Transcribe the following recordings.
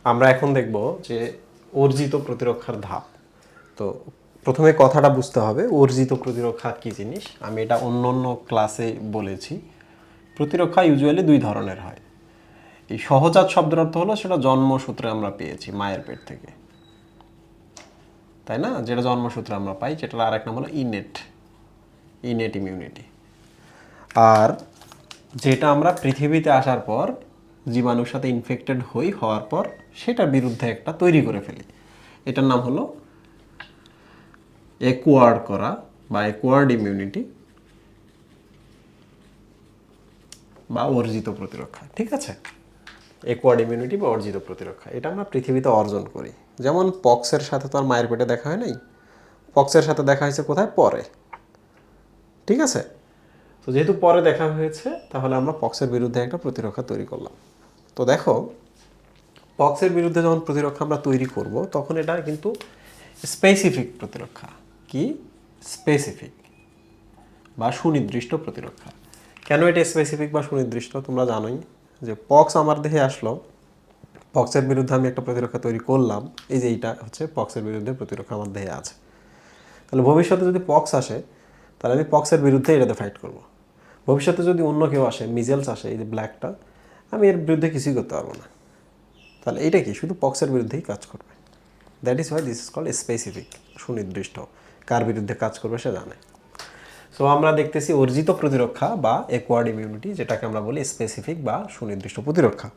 আমরা এখন দেখব যে অর্জিত প্রতিরক্ষার ধাপ। তো প্রথমে কথাটা বুঝতে হবে অর্জিত প্রতিরক্ষা কী জিনিস। আমি এটা অন্য অন্য ক্লাসে বলেছি। প্রতিরক্ষা ইউজুয়ালি দুই ধরনের হয়। এই সহজাত শব্দের অর্থ হলো সেটা জন্মসূত্রে আমরা পেয়েছি মায়ের পেট থেকে, তাই না? যেটা জন্মসূত্রে আমরা পাই, যেটার আরেক নাম হলো ইনেট ইমিউনিটি। আর যেটা আমরা পৃথিবীতে আসার পর জীবাণুর সাথে ইনফেক্টেড হওয়ার পর সেটার বিরুদ্ধে একটা তৈরি করে ফেলি, এটার নাম হলো অ্যাকোয়ার্ড করা বা অ্যাকোয়ার্ড ইমিউনিটি বা অর্জিত প্রতিরক্ষা। ঠিক আছে, অ্যাকোয়ার্ড ইমিউনিটি বা অর্জিত প্রতিরক্ষা এটা আমরা পৃথিবীতে অর্জন করি। যেমন পক্সের সাথে তো আর মায়ের পেটে দেখা হয় নাই, পক্সের সাথে দেখা হয়েছে কোথায়? পরে। ঠিক আছে, তো যেহেতু পরে দেখা হয়েছে তাহলে আমরা পক্সের বিরুদ্ধে একটা প্রতিরক্ষা তৈরি করলাম। তো দেখো, পক্সের বিরুদ্ধে যখন প্রতিরক্ষা আমরা তৈরি করব তখন এটা কিন্তু স্পেসিফিক প্রতিরক্ষা। কি? স্পেসিফিক বা সুনির্দিষ্ট প্রতিরক্ষা। কেন এটা স্পেসিফিক বা সুনির্দিষ্ট? তোমরা জানোই যে পক্স আমার দেহে আসলো, পক্সের বিরুদ্ধে আমি একটা প্রতিরক্ষা তৈরি করলাম, এই যে এইটা হচ্ছে পক্সের বিরুদ্ধে প্রতিরক্ষা আমার দেহে আছে। তাহলে ভবিষ্যতে যদি পক্স আসে তাহলে আমি পক্সের বিরুদ্ধে এটাতে ফাইট করব। ভবিষ্যতে যদি অন্য কেউ আসে, মিজেলস আসে, এই যে ব্ল্যাকটা, আমি এর বিরুদ্ধে কিছুই করতে পারবো না। তাহলে এটা কি শুধু পক্সের বিরুদ্ধেই কাজ করবে। That is why this is called specific, সুনির্দিষ্ট। কার বিরুদ্ধে কাজ করবে সে জানে। সো আমরা দেখতেছি অর্জিত প্রতিরক্ষা বা অ্যাকোয়ার্ড ইমিউনিটি, যেটাকে আমরা বলি স্পেসিফিক বা সুনির্দিষ্ট প্রতিরক্ষা।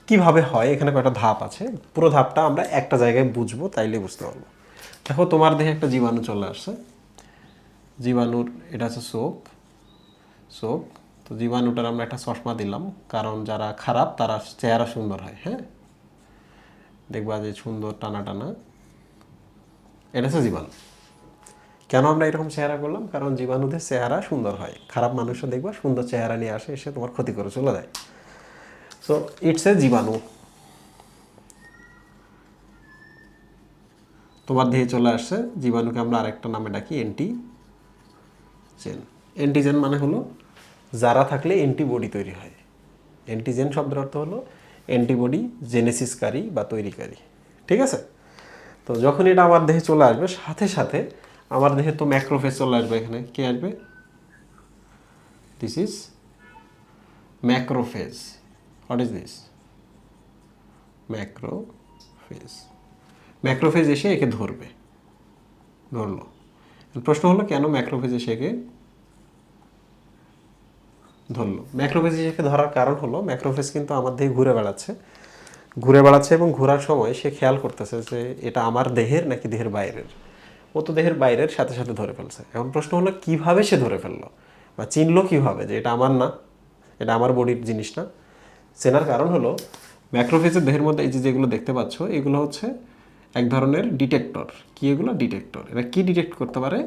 কিভাবে হয় এখানে কয়েকটা ধাপ আছে, পুরো ধাপটা আমরা একটা জায়গায় বুঝবো, তাইলে বুঝতে পারবো। দেখো, তোমার দেহে একটা জীবাণু চলে আসছে, জীবাণুর এটা হচ্ছে চোখ। তো জীবাণুটার আমরা একটা চশমা দিলাম, কারণ যারা খারাপ তারা চেহারা সুন্দর হয়। হ্যাঁ, দেখবা যে সুন্দর টানা টানা, এটা হচ্ছে জীবাণু। কেন আমরা এরকম চেহারা করলাম? কারণ জীবাণুদের চেহারা সুন্দর হয়, খারাপ মানুষও দেখবা সুন্দর চেহারা নিয়ে আসে, এসে তোমার ক্ষতি করে চলে যায়। সো ইটস এ জীবাণু। তোমার দেহে চলে আসছে, জীবাণুকে আমরা আরেকটা নামে ডাকি অ্যান্টিজেন। অ্যান্টিজেন মানে হলো যারা থাকলে অ্যান্টিবডি তৈরি হয়। অ্যান্টিজেন শব্দের অর্থ হলো অ্যান্টিবডি জেনেসিসকারী বা তৈরিকারী। ঠিক আছে, তো যখন এটা আমার দেহে চলে আসবে সাথে সাথে আমার দেহে তো ম্যাক্রোফেজ চলে আসবে। এখানে কে আসবে? This is macrophage. What is this? Macrophage. Macrophage এসে একে ধরবে। ধরলো। প্রশ্ন হলো কেন ম্যাক্রোফেজ এসে একে ধরলো? ম্যাক্রোফেজ এসে ধরার কারণ হলো ম্যাক্রোফেজ কিন্তু আমার দেহে ঘুরে বেড়াচ্ছে এবং ঘোরার সময় সে খেয়াল করতেছে যে এটা আমার দেহের নাকি দেহের বাইরের। ও তো দেহের বাইরের, সাথে সাথে ধরে ফেলছে। এখন প্রশ্ন হলো কিভাবে সে ধরে ফেললো বা চিনলো কিভাবে যে এটা আমার না, এটা আমার বডির জিনিস না? চেনার কারণ হলো ম্যাক্রোফেজের দেহের মধ্যে এই যে যেগুলো দেখতে পাচ্ছ এগুলো হচ্ছে এক ধরনের ডিটেক্টর। কি এগুলো? ডিটেক্টর। এরা কি ডিটেক্ট করতে পারে?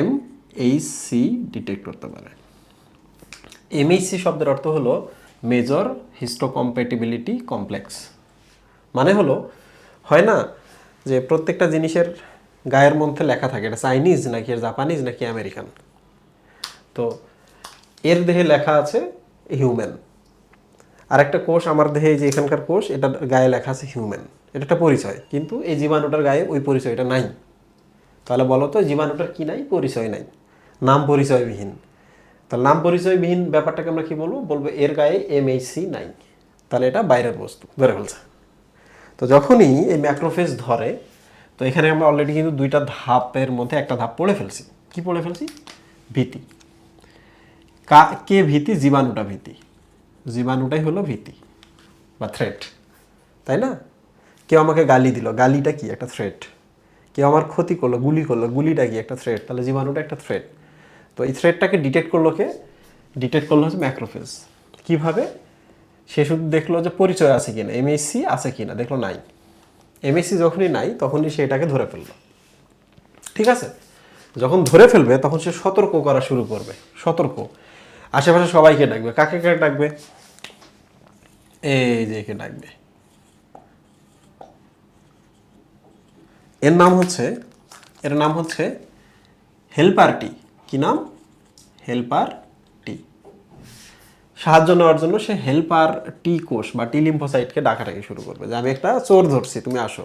MHC ডিটেক্ট করতে পারে। MHC শব্দের অর্থ হলো মেজর হিস্টোকম্প্যাটিবিলিটি কমপ্লেক্স। মানে হলো, হয় না যে প্রত্যেকটা জিনিসের গায়ের মধ্যে লেখা থাকে এটা চাইনিজ নাকি এর জাপানিজ নাকি আমেরিকান। তো এর দেহে লেখা আছে হিউম্যান। আর একটা কোষ আমার দেহে, যে এখানকার কোষ, এটার গায়ে লেখা আছে হিউম্যান। এটা একটা পরিচয়, কিন্তু এই জীবাণুটার গায়ে ওই পরিচয়টা নাই। তাহলে বলো তো জীবাণুটার কি নাই? পরিচয় নাই, নাম পরিচয়বিহীন। তাহলে নাম পরিচয়বিহীন ব্যাপারটাকে আমরা কি বলবো? বলবো এর গায়ে MHC নাই, তাহলে এটা বাইরের বস্তু, ধরে ফেলছে। তো যখনই এই ম্যাক্রোফেজ ধরে, তো এখানে আমরা অলরেডি কিন্তু দুইটা ধাপের মধ্যে একটা ধাপ পড়ে ফেলছি। কি পড়ে ফেলছি? ভীতি। কে ভীতি? জীবাণুটা ভীতি। জীবাণুটাই হলো ভীতি বা থ্রেট, তাই না? কেউ আমাকে গালি দিল, গালিটা কি? একটা থ্রেট। কেউ আমার ক্ষতি করলো, গুলি করলো, গুলিটা কি? একটা থ্রেট। তাহলে জীবাণুটা একটা থ্রেট। তো এই থ্রেটটাকে ডিটেক্ট করলো কে? ডিটেক্ট করলো হচ্ছে ম্যাক্রোফেজ। কিভাবে? সে শুধু দেখলো যে পরিচয় আছে কিনা, MHC আছে কিনা, দেখলো নাই। MHC যখনই নাই তখনই সে এটাকে ধরে ফেললো। ঠিক আছে, যখন ধরে ফেলবে তখন সে সতর্ক করা শুরু করবে। সতর্ক, আশেপাশে সবাইকে ডাকবে। কাকে কাকে ডাকবে? এই যে একে ডাকবে। এর নাম হচ্ছে হেল্পার টি। কি নাম? হেল্পার টি। সাহায্য নেওয়ার জন্য সে হেল্পার টি কোষ বা টি লিম্ফোসাইটকে ডাকাটাকে শুরু করবে যে আমি একটা চোর ধরছি, তুমি আসো।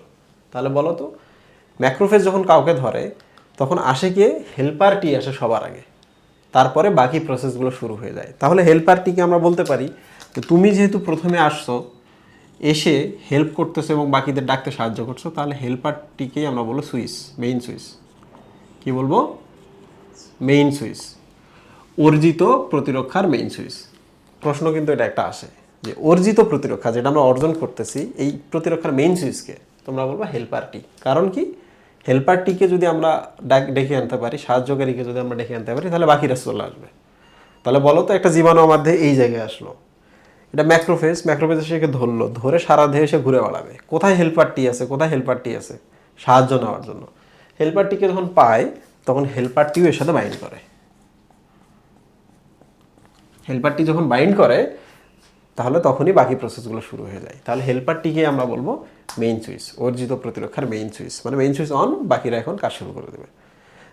তাহলে বলো তো, ম্যাক্রোফেজ যখন কাউকে ধরে তখন আসে গিয়ে হেল্পার টি আসে সবার আগে, তারপরে বাকি প্রসেসগুলো শুরু হয়ে যায়। তাহলে হেল্পার টিকে আমরা বলতে পারি যে তুমি যেহেতু প্রথমে আসছো, এসে হেল্প করতেছো এবং বাকিদের ডাকতে সাহায্য করছো, তাহলে হেল্পার টিকেই আমরা বলবো সুইচ, মেইন সুইচ। কি বলবো? মেইন সুইচ, অর্জিত প্রতিরক্ষার মেইন সুইচ। প্রশ্ন কিন্তু এটা একটা আসে যে অর্জিত প্রতিরক্ষা যেটা আমরা অর্জন করতেছি, এই প্রতিরক্ষার মেইন সুইচকে তোমরা বলবো হেল্পার টি। কারণ কি, হেল্পার টিকে যদি আমরা ডেকে আনতে পারি, সাহায্যকারীকে যদি আমরা ডেকে আনতে পারি, তাহলে বাকিরা চলে আসবে। তাহলে বলো তো, একটা জীবাণু আমাদের এই জায়গায় আসলো, এটা ম্যাক্রোফেজ, ম্যাক্রোফেজ এসে ধরলো, ধরে সারা দেহে এসে ঘুরে বেড়াবে, কোথায় হেল্পার টি আছে, কোথায় হেল্পার টি আছে, সাহায্য নেওয়ার জন্য। হেল্পার টিকে যখন পায় তখন হেল্পার টিও এর সাথে বাইন্ড করে। হেল্পারটি যখন বাইন্ড করে তাহলে তখনই বাকি প্রসেসগুলো শুরু হয়ে যায়। তাহলে হেল্পারটিকে আমরা বলবো মেইন সুইচ, অর্জিত প্রতিরক্ষার মেইন সুইচ, মানে মেইন সুইচ অন, বাকিরা এখন কাজ শুরু করে দেবে।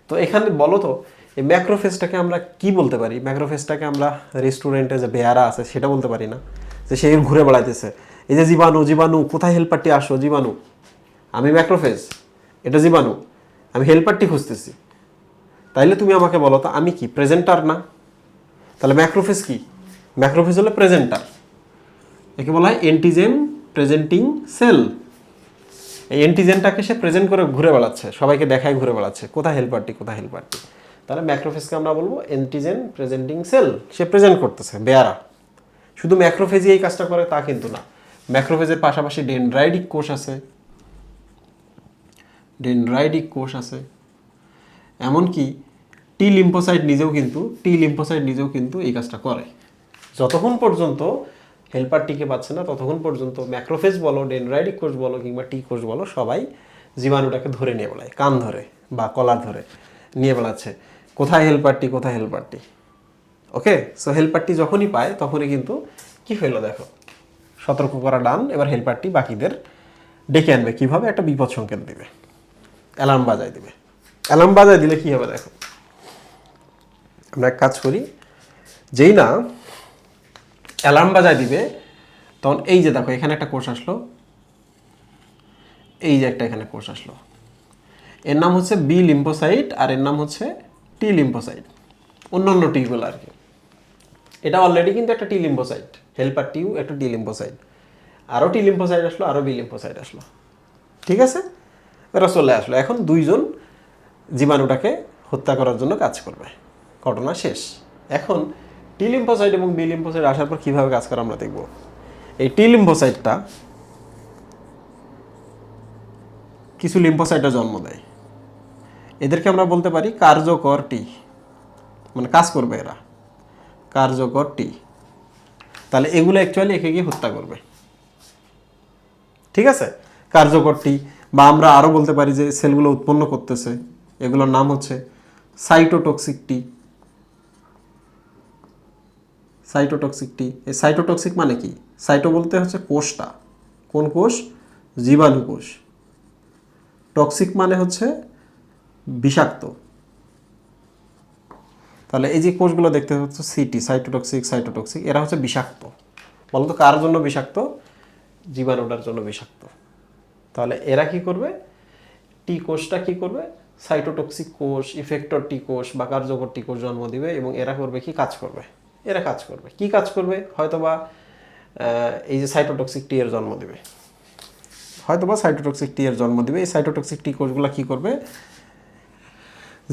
তো এখানে বলো তো, এই ম্যাক্রোফেজটাকে আমরা কি বলতে পারি? ম্যাক্রোফেজটাকে আমরা রেস্টুরেন্টে যে বেয়ারা আছে সেটা বলতে পারি না, যে সে ঘুরে বেড়াইতেছে, এই যে জীবাণু, জীবাণু কোথায় হেল্পারটি আসো, জীবাণু, আমি ম্যাক্রোফেজ, এটা জীবাণু, আমি হেল্পারটি খুঁজতেছি। তাইলে তুমি আমাকে বলো তো, আমি কি প্রেজেন্টার না? তাহলে ম্যাক্রোফেজ কি? ম্যাক্রোফেজ হলো প্রেজেন্টার, একে বলা হয় এন্টিজেন প্রেজেন্টিং সেল। এই এন্টিজেনটাকে সে প্রেজেন্ট করে ঘুরে বেড়াচ্ছে, সবাইকে দেখায় ঘুরে বেড়াচ্ছে, কোথায় হেল্পারটি, কোথায় হেল্পারটি। তাহলে ম্যাক্রোফেজকে আমরা বলবো এন্টিজেন প্রেজেন্টিং সেল, সে প্রেজেন্ট করতেছে, বেয়ারা। শুধু ম্যাক্রোফেজই এই কাজটা করে তা কিন্তু না, ম্যাক্রোফেজের পাশাপাশি ডেনড্রাইটিক কোষ আছে, ডেনড্রাইটিক কোষ আছে, এমনকি টি লিম্ফোসাইট নিজেও কিন্তু এই কাজটা করে। যতক্ষণ পর্যন্ত হেল্পার টিকে পাচ্ছে না ততক্ষণ পর্যন্ত ম্যাক্রোফেজ বলো, ডেনড্রাইটিক কোষ বলো কিংবা টি কোষ বলো, সবাই জীবাণুটাকে ধরে নিয়ে বেড়ায়, কান ধরে বা কলার ধরে নিয়ে বেড়াচ্ছে, কোথায় হেল্পারটি, কোথায় হেল্পারটি। ওকে, সো হেল্পারটি যখনই পায় তখনই কিন্তু কি হইলো দেখো, সতর্ক করা ডান। এবার হেল্পারটি বাকিদের ডেকে আনবে, কিভাবে? একটা বিপদ সংকেত দিবে, অ্যালার্ম বাজায় দিবে। অ্যালার্ম বাজায় দিলে কি হবে দেখো, আমরা এক কাজ করি, যেই না অ্যালার্ম বাজায় দিবে তখন এই যে দেখো এখানে একটা কোষ আসলো, এই যে একটা এখানে কোষ আসলো, এর নাম হচ্ছে বি লিম্ফোসাইট আর এর নাম হচ্ছে টি লিম্ফোসাইট, অন্যান্য টিগুলো আর কি। এটা অলরেডি কিন্তু একটা টি লিম্ফোসাইট, হেল্পার টিও একটা টি লিম্ফোসাইট, আরও টি লিম্ফোসাইট আসলো, আরও বি লিম্ফোসাইট আসলো, ঠিক আছে? এরা চলে আসলো, এখন দুইজন জীবাণুটাকে হত্যা করার জন্য কাজ করবে, ঘটনা শেষ। এখন টি লিম্ফোসাইট এবং বি লিম্ফোসাইট আসার পর কীভাবে কাজ করে আমরা দেখব। এই টি লিম্ফোসাইটটা কিছু লিম্ফোসাইটের জন্ম দেয়, এদেরকে আমরা বলতে পারি কার্যকর টি, মানে কাজ করবে এরা, কার্যকর টি। তাহলে এগুলো অ্যাকচুয়ালি একে গিয়ে হত্যা করবে, ঠিক আছে? কার্যকর টি, বা আমরা আরও বলতে পারি যে সেলগুলো উৎপন্ন করতেছে, এগুলোর নাম হচ্ছে সাইটোটক্সিক টি। সাইটোটক্সিক টি, এই সাইটোটক্সিক মানে কি? সাইটো বলতে হচ্ছে কোষটা, কোন কোষ? জীবাণু কোষ। টক্সিক মানে হচ্ছে বিষাক্ত। তাহলে এই যে কোষগুলো দেখতে হচ্ছে সিটি, সাইটোটক্সিক, সাইটোটক্সিক, এরা হচ্ছে বিষাক্ত। বলতো কার জন্য বিষাক্ত? জীবাণুটার জন্য বিষাক্ত। তাহলে এরা কি করবে? টি কোষটা কি করবে? সাইটোটক্সিক কোষ, ইফেক্টর টি কোষ বা কার্যকর টি কোষ জন্ম দিবে এবং এরা করবে কি? কাজ করবে। এরা কাজ করবে, কি কাজ করবে? হয়তোবা এই যে সাইটোটক্সিক টি এর জন্ম দিবে, হয়তোবা সাইটোটক্সিক টি এর জন্ম দিবে। এই সাইটোটক্সিক টি কোষগুলো কি করবে?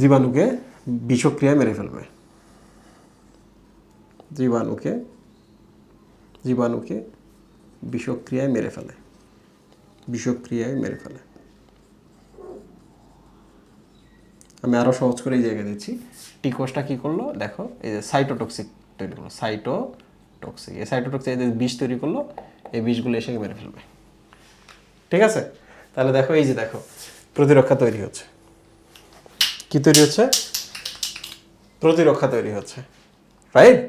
জীবাণুকে বিষক্রিয়ায় মেরে ফেলবে, জীবাণুকে বিষক্রিয়ায় মেরে ফেলে, বিষক্রিয়ায় মেরে ফেলে। আমি আরও সহজ করে এই জায়গায় দিচ্ছি। টি কোষটা কী করলো দেখো, এই যে সাইটোটক্সিক তৈরি করলো, সাইটোটক্সিক, এই সাইটোটক্সিক এই যে বিষ তৈরি করলো, এই বিষগুলো এসে মেরে ফেলবে, ঠিক আছে? তাহলে দেখো এই যে দেখো প্রতিরক্ষা তৈরি হচ্ছে, কি তৈরি হচ্ছে? প্রতিরক্ষা তৈরি হচ্ছে, রাইট?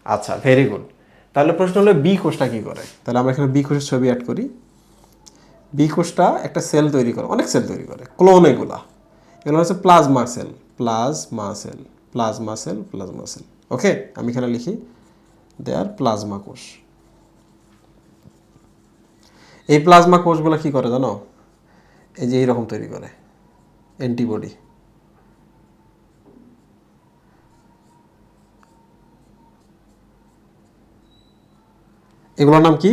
আচ্ছা, ভেরি গুড। তাহলে প্রশ্ন হলো বি কোষটা কী করে? তাহলে আমরা এখানে বি কোষের ছবি অ্যাড করি। বি কোষটা একটা সেল তৈরি করে, অনেক সেল তৈরি করে, ক্লোন এগুলো হচ্ছে প্লাজমা সেল, প্লাজমা সেল। ওকে, আমি এখানে লিখি দে আর প্লাজমা কোষ। এই প্লাজমা কোষগুলো কি করে জানো? এই যে এইরকম তৈরি করে অ্যান্টিবডি। এগুলোর নাম কি?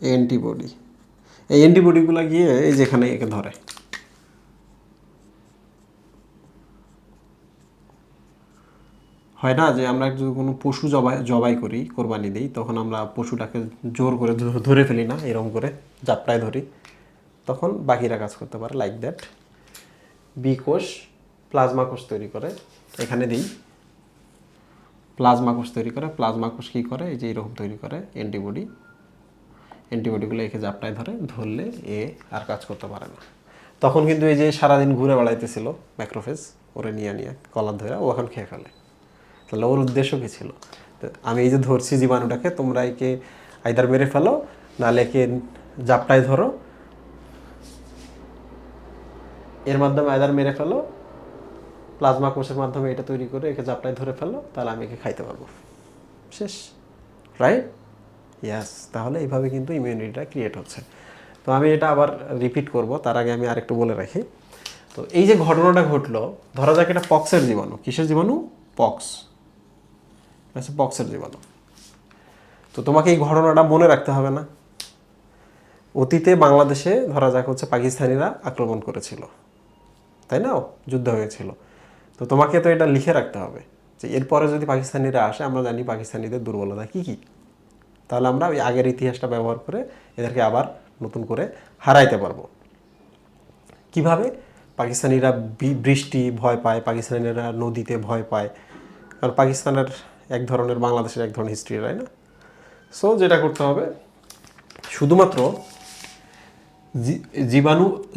অ্যান্টিবডি। এই অ্যান্টিবডিগুলো গিয়ে এই যেখানে একে ধরে। হয় না যে আমরা যদি কোনো পশু জবাই করি, কোরবানি দিই, তখন আমরা পশুটাকে জোর করে ধরে ফেলি না, এরকম করে জাপটায় ধরি, তখন বাকিরা কাজ করতে পারে। লাইক দ্যাট বি কোষ প্লাজমা কোষ তৈরি করে, এখানে দিই প্লাজমা কোষ তৈরি করে। প্লাজমা কোষ কী করে? এই যে এরকম তৈরি করে অ্যান্টিবডি। অ্যান্টিবডিগুলো একে জাপটায় ধরলে এ আর কাজ করতে পারে না। তখন কিন্তু এই যে সারাদিন ঘুরে বেড়াইতেছিল ম্যাক্রোফেজ, ওরে নিয়ে কলার ধরে ও এখন খেয়ে ফেলে। তাহলে ওর উদ্দেশ্য কী ছিল? আমি এই যে ধরছি জীবাণুটাকে, তোমরা একে আইদার মেরে ফেলো, নাহলে একে জাপটায় ধরো, এর মাধ্যমে আইদার মেরে ফেলো, প্লাজমা কোষের মাধ্যমে এটা তৈরি করে একে জাপটায় ধরে ফেলো, তাহলে আমি একে খাইতে পারবো। শেষ, রাইট? ইয়াস। তাহলে এইভাবে কিন্তু ইমিউনিটিটা ক্রিয়েট হচ্ছে। তো আমি এটা আবার রিপিট করব, তার আগে আমি আরেকটু বলে রাখি। তো এই যে ঘটনাটা ঘটলো, ধরা যাক এটা পক্সের জীবাণু। কিসের জীবাণু? পক্স। আচ্ছা, পক্সের জীবাণু। তো তোমাকে এই ঘটনাটা মনে রাখতে হবে না। অতীতে বাংলাদেশে ধরা যাক হচ্ছে পাকিস্তানিরা আক্রমণ করেছিল, তাই না? যুদ্ধ হয়েছিল। তো তোমাকে তো এটা লিখে রাখতে হবে যে এরপরে যদি পাকিস্তানিরা আসে, আমরা জানি পাকিস্তানিদের দুর্বলতা কী কী। তাহলে আমরা ওই আগের ইতিহাসটা ব্যবহার করে এদেরকে আবার নতুন করে হারাইতে পারবো। কিভাবে? পাকিস্তানিরা বৃষ্টি ভয় পায়, পাকিস্তানিরা নদীতে ভয় পায়, কারণ পাকিস্তানের এক ধরনের, বাংলাদেশের এক ধরনের হিস্ট্রি, তাই না? সো যেটা করতে হবে, শুধুমাত্র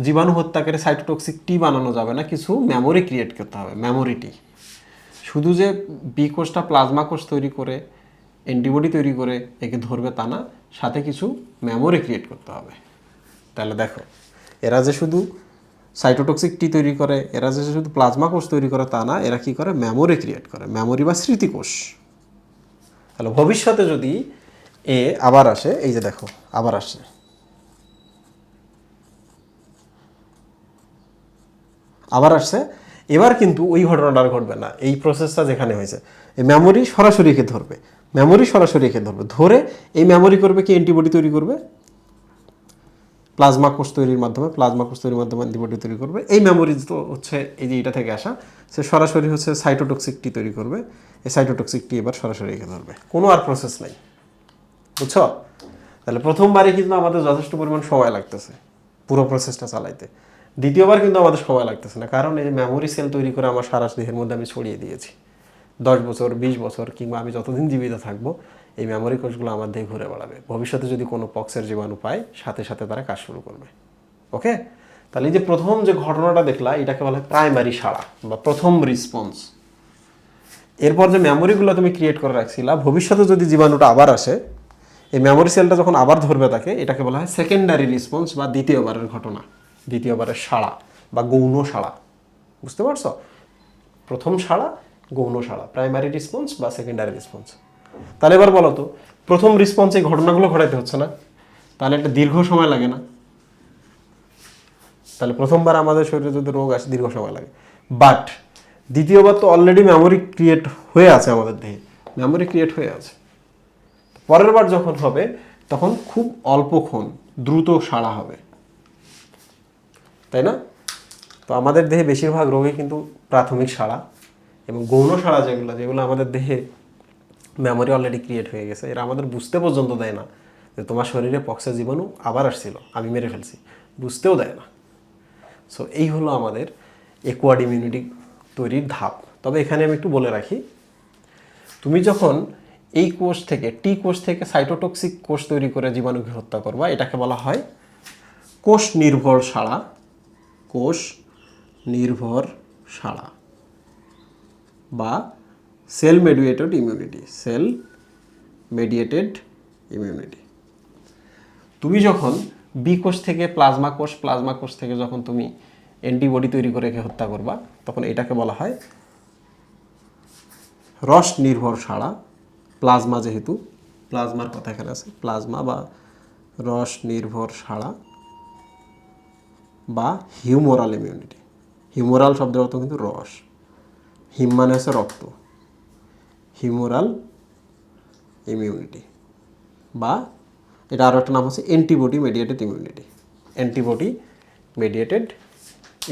জীবাণু হত্যাকারী সাইটোটক্সিক টি বানানো যাবে না, কিছু মেমোরি ক্রিয়েট করতে হবে। মেমোরিটি শুধু যে বি কোষটা প্লাজমা কোষ তৈরি করে অ্যান্টিবডি তৈরি করে একে ধরবে তা না, সাথে কিছু মেমোরি ক্রিয়েট করতে হবে। তাহলে দেখো, এরা যে শুধু সাইটোটক্সিক টি তৈরি করে, এরা যে শুধু প্লাজমা কোষ তৈরি করে তা না, এরা কি করে? মেমোরি ক্রিয়েট করে, মেমোরি বা স্মৃতিকোষ। তাহলে ভবিষ্যতে যদি এ আবার আসে, এই যে দেখো আবার আসে, আবার আসছে, এবার কিন্তু ওই ঘটনাটা আর ঘটবে না। এই প্রসেসটা যেখানে হয়েছে, এই মেমোরি সরাসরি একে ধরবে, মেমোরি সরাসরি একে ধরবে, ধরে এই মেমোরি করবে কি? অ্যান্টিবডি তৈরি করবে প্লাজমা কোষ তৈরির মাধ্যমে, প্লাজমা কোষ তৈরির মাধ্যমে অ্যান্টিবডি তৈরি করবে। এই মেমোরি তো হচ্ছে এই যে এটা থেকে আসা, সে সরাসরি হচ্ছে সাইটোটক্সিক টি তৈরি করবে। এই সাইটোটক্সিক টি এবার সরাসরি একে ধরবে, কোনো আর প্রসেস নাই। বুঝছো? তাহলে প্রথমবারে কিন্তু আমাদের যথেষ্ট পরিমাণ সময় লাগতেছে পুরো প্রসেসটা চালাইতে। দ্বিতীয়বার কিন্তু আমাদের সময় লাগতেছে না, কারণ এই যে মেমোরি সেল তৈরি করে আমার সারা দেহের মধ্যে আমি ছড়িয়ে দিয়েছি। 10 বছর, 20 বছর, কিংবা আমি যতদিন জীবিত থাকবো, এই মেমোরি কোষগুলো আমার দেহে ঘুরে বেড়াবে। ভবিষ্যতে যদি কোনো পক্সের জীবাণু পায়, সাথে সাথে তারা কাজ শুরু করবে। ওকে? তাহলে এই যে প্রথম যে ঘটনাটা দেখলা, এটাকে বলা হয় প্রাইমারি সাড়া বা প্রথম রেসপন্স। এরপর যে মেমোরিগুলো তুমি ক্রিয়েট করে রাখছিলা, ভবিষ্যতে যদি জীবাণুটা আবার আসে, এই মেমোরি সেলটা যখন আবার ধরবে তাকে, এটাকে বলা হয় সেকেন্ডারি রেসপন্স বা দ্বিতীয়বারের ঘটনা, দ্বিতীয়বারের সাড়া বা গৌণ সাড়া। বুঝতে পারছো? প্রথম সাড়া, গৌণ সাড়া, প্রাইমারি রেসপন্স বা সেকেন্ডারি রেসপন্স। তাহলে এবার বলো তো, প্রথম রেসপন্সে এই ঘটনাগুলো ঘটাইতে হচ্ছে না? তাহলে একটা দীর্ঘ সময় লাগে না? তাহলে প্রথমবার আমাদের শরীরে যদি রোগ আসে, দীর্ঘ সময় লাগে। বাট দ্বিতীয়বার তো অলরেডি মেমোরি ক্রিয়েট হয়ে আছে আমাদের দেহে, মেমোরি ক্রিয়েট হয়ে আছে। পরের বার যখন হবে, তখন খুব অল্পক্ষণ দ্রুত সাড়া হবে, তাই না? তো আমাদের দেহে বেশিরভাগ রোগে কিন্তু প্রাথমিক সাড়া এবং গৌণ সাড়া, যেগুলো আমাদের দেহে মেমোরি অলরেডি ক্রিয়েট হয়ে গেছে, এরা আমাদের বুঝতে পর্যন্ত দেয় না যে তোমার শরীরে পক্সের জীবাণু আবার আসছিল, আমি মেরে ফেলছি, বুঝতেও দেয় না। সো এই হলো আমাদের অ্যাকোয়ার্ড ইমিউনিটি তৈরির ধাপ। তবে এখানে আমি একটু বলে রাখি, তুমি যখন এই কোষ থেকে, টি কোষ থেকে সাইটোটক্সিক কোষ তৈরি করে জীবাণুকে হত্যা করবা, এটাকে বলা হয় কোষ নির্ভর সাড়া, কোষ নির্ভর সাড়া বা cell mediated immunity, cell mediated immunity. তুমি যখন বি কোষ থেকে প্লাজমা কোষ থেকে যখন তুমি অ্যান্টিবডি তৈরি করে একে হত্যা করবা, তখন এটাকে বলা হয় রস নির্ভর সাড়া, প্লাজমা, যেহেতু প্লাজমার কথা এখানে আছে, প্লাজমা বা রস নির্ভর সাড়া বা হিউমোরাল ইমিউনিটি। হিউমোরাল শব্দের অর্থ কিন্তু রস, হিম মানে হচ্ছে রক্ত, হিউমোরাল ইমিউনিটি বা এটা আরও একটা নাম হচ্ছে antibody mediated immunity. Antibody mediated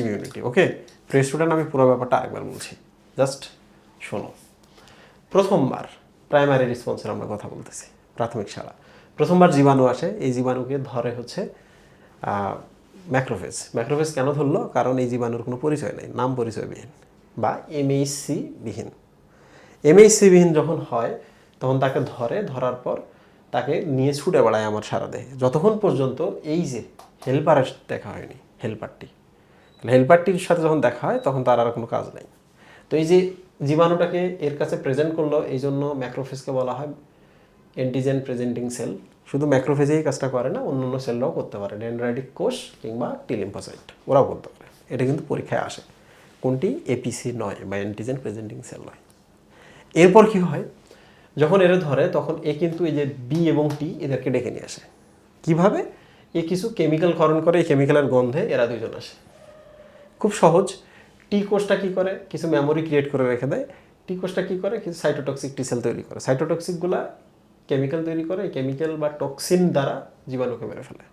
immunity. Okay, প্রিয় স্টুডেন্ট, আমি পুরো ব্যাপারটা আরেকবার বলছি, জাস্ট শোনো। প্রথমবার প্রাইমারি রেসপন্সের আমরা কথা বলতেছি, প্রাথমিক সাড়া। প্রথমবার জীবাণু আসে, এই জীবাণুকে ধরে হচ্ছে ম্যাক্রোফেজ। ম্যাক্রোফেজ কেন ধরলো? কারণ এই জীবাণুর কোনো পরিচয় নেই, নাম পরিচয়বিহীন বা এমএইচসি বিহীন। এমএইচসি বিহীন যখন হয় তখন তাকে ধরার পর তাকে নিয়ে ছুটে বেড়ায় আমার সারা দেহে, যতক্ষণ পর্যন্ত এই যে হেল্পারের দেখা হয়নি, হেল্পারটি। তাহলে হেল্পারটির সাথে যখন দেখা হয় তখন তার আর কোনো কাজ নেই। তো এই যে জীবাণুটাকে এর কাছে প্রেজেন্ট করলো, এই জন্য ম্যাক্রোফেজকে বলা হয় অ্যান্টিজেন প্রেজেন্টিং সেল। শুধু ম্যাক্রোফেজেই কাজটা করে না, অন্য অন্য সেলরাও করতে পারে, ডেনড্রাইটিক কোষ কিংবা টি লিম্ফোসাইট, ওরাও করতে পারে। এটা কিন্তু পরীক্ষায় আসে, কোনটি এপিসি নয় বা অ্যান্টিজেন প্রেজেন্টিং সেল নয়। এরপর কি হয়, যখন এরা ধরে তখন এ কিন্তু এই যে বি এবং টি এদেরকে ডেকে নিয়ে আসে। কিভাবে? এ কিছু কেমিক্যাল ক্ষরণ করে, এই কেমিক্যালের গন্ধে এরা দুজন আসে। খুব সহজ। টি কোষটা কী করে? কিছু মেমোরি ক্রিয়েট করে রেখে দেয়। টি কোষটা কী করে? কিছু সাইটোটক্সিক টি সেল তৈরি করে। সাইটোটক্সিকগুলা কেমিক্যাল তৈরি করে, কেমিক্যাল বা টক্সিন দ্বারা জীবাণুকে মেরে ফেলে।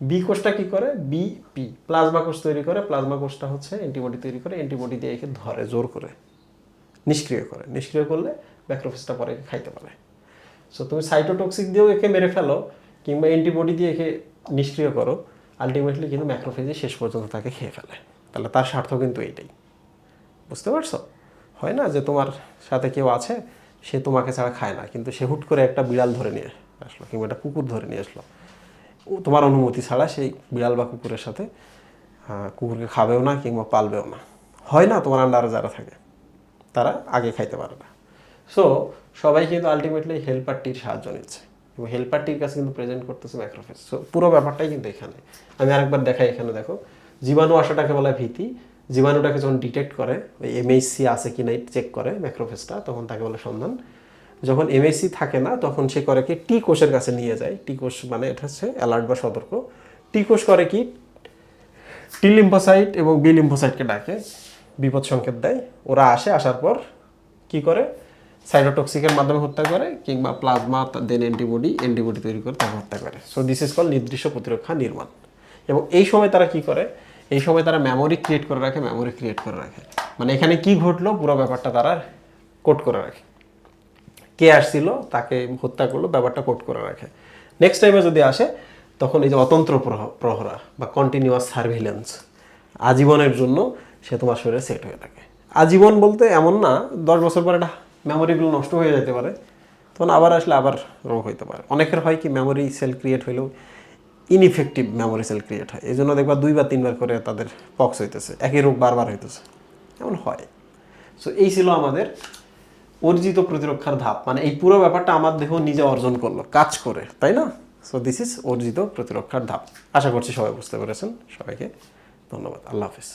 বি কোষটা কী করে? বিপি প্লাজমা কোষ তৈরি করে। প্লাজমা কোষটা হচ্ছে অ্যান্টিবডি তৈরি করে, অ্যান্টিবডি দিয়ে একে ধরে, জোর করে নিষ্ক্রিয় করে। নিষ্ক্রিয় করলে ম্যাক্রোফেজটা পরে একে খাইতে পারে। সো তুমি সাইটোটক্সিক দিয়েও একে মেরে ফেলো কিংবা অ্যান্টিবডি দিয়ে একে নিষ্ক্রিয় করো, আলটিমেটলি কিন্তু ম্যাক্রোফেজই শেষ পর্যন্ত তাকে খেয়ে ফেলে। তাহলে তার স্বার্থ কিন্তু এইটাই। বুঝতে পারছো? হয় না যে তোমার সাথে কেউ আছে, সে তোমাকে ছাড়া খায় না, কিন্তু সে হুট করে একটা বিড়াল ধরে নিয়ে আসলো কিংবা একটা কুকুর ধরে নিয়ে আসলো, তোমার অনুমতি ছাড়া সেই বিড়াল বা কুকুরের সাথে কুকুরকে খাবেও না কিংবা পালবেও না। হয় না, তোমার আন্ডারে যারা থাকে তারা আগে খাইতে পারে না। সো সবাই কিন্তু আলটিমেটলি হেল্পারটির সাহায্য নিচ্ছে এবং হেল্পারটির কাছে কিন্তু প্রেজেন্ট করতেছে ম্যাক্রোফেজ। সো পুরো ব্যাপারটাই কিন্তু এখানে আমি আরেকবার দেখাই। এখানে দেখো, জীবাণু আসাটাকে বলা ভীতি। জীবাণুটাকে যখন ডিটেক্ট করে, ওই এমএইচসি আছে কি নাই চেক করে ম্যাক্রোফেজটা, তখন তাকে বলে সন্ধান। যখন এমএইচসি থাকে না তখন সে করে কি, টি কোষের কাছে নিয়ে যায়। টি কোষ মানে এটা হচ্ছে অ্যালার্ট বা সতর্ক। টি কোষ করে কি, টি লিম্ফোসাইট এবং বি লিম্ফোসাইটকে ডাকে, বিপদ সংকেত দেয়। ওরা আসে, আসার পর কি করে, সাইটোটক্সিকের মাধ্যমে হত্যা করে কিংবা প্লাজমা দেন অ্যান্টিবডি তৈরি করে তাকে হত্যা করে। সো দিস ইজ কল নির্দিষ্ট প্রতিরক্ষা নির্মাণ। এবং এই সময় তারা কি করে, এই সময় তারা মেমোরি ক্রিয়েট করে রাখে। মানে এখানে কি ঘটলো পুরো ব্যাপারটা তারা কোড করে রাখে। কে আসছিল, তাকে হত্যা করলো, ব্যাপারটা কোড করে রাখে। নেক্সট টাইমে যদি আসে তখন এই যে অতন্ত্র প্রহরা বা কন্টিনিউয়াস সার্ভিলেন্স, আজীবনের জন্য সে তোমার শরীরে সেট হয়ে থাকে। আজীবন বলতে এমন না, 10 বছর পর এটা মেমোরিগুলো নষ্ট হয়ে যেতে পারে, তখন আবার আসলে আবার রোগ হইতে পারে। অনেকের হয় কি, মেমোরি সেল ক্রিয়েট হইলেও ইনইফেক্টিভ মেমোরি সেল ক্রিয়েট হয়, এই জন্য দেখবা 2 বা 3 বার করে তাদের পক্স হইতেছে, একই রোগ বারবার হইতেছে, এমন হয়। সো এই ছিল আমাদের অর্জিত প্রতিরক্ষার ধাপ। মানে এই পুরো ব্যাপারটা আমার দেহ নিজে অর্জন করলো কাজ করে, তাই না? সো দিস ইজ অর্জিত প্রতিরক্ষার ধাপ। আশা করছি সবাই বুঝতে পেরেছেন। সবাইকে ধন্যবাদ। আল্লাহ হাফিজ।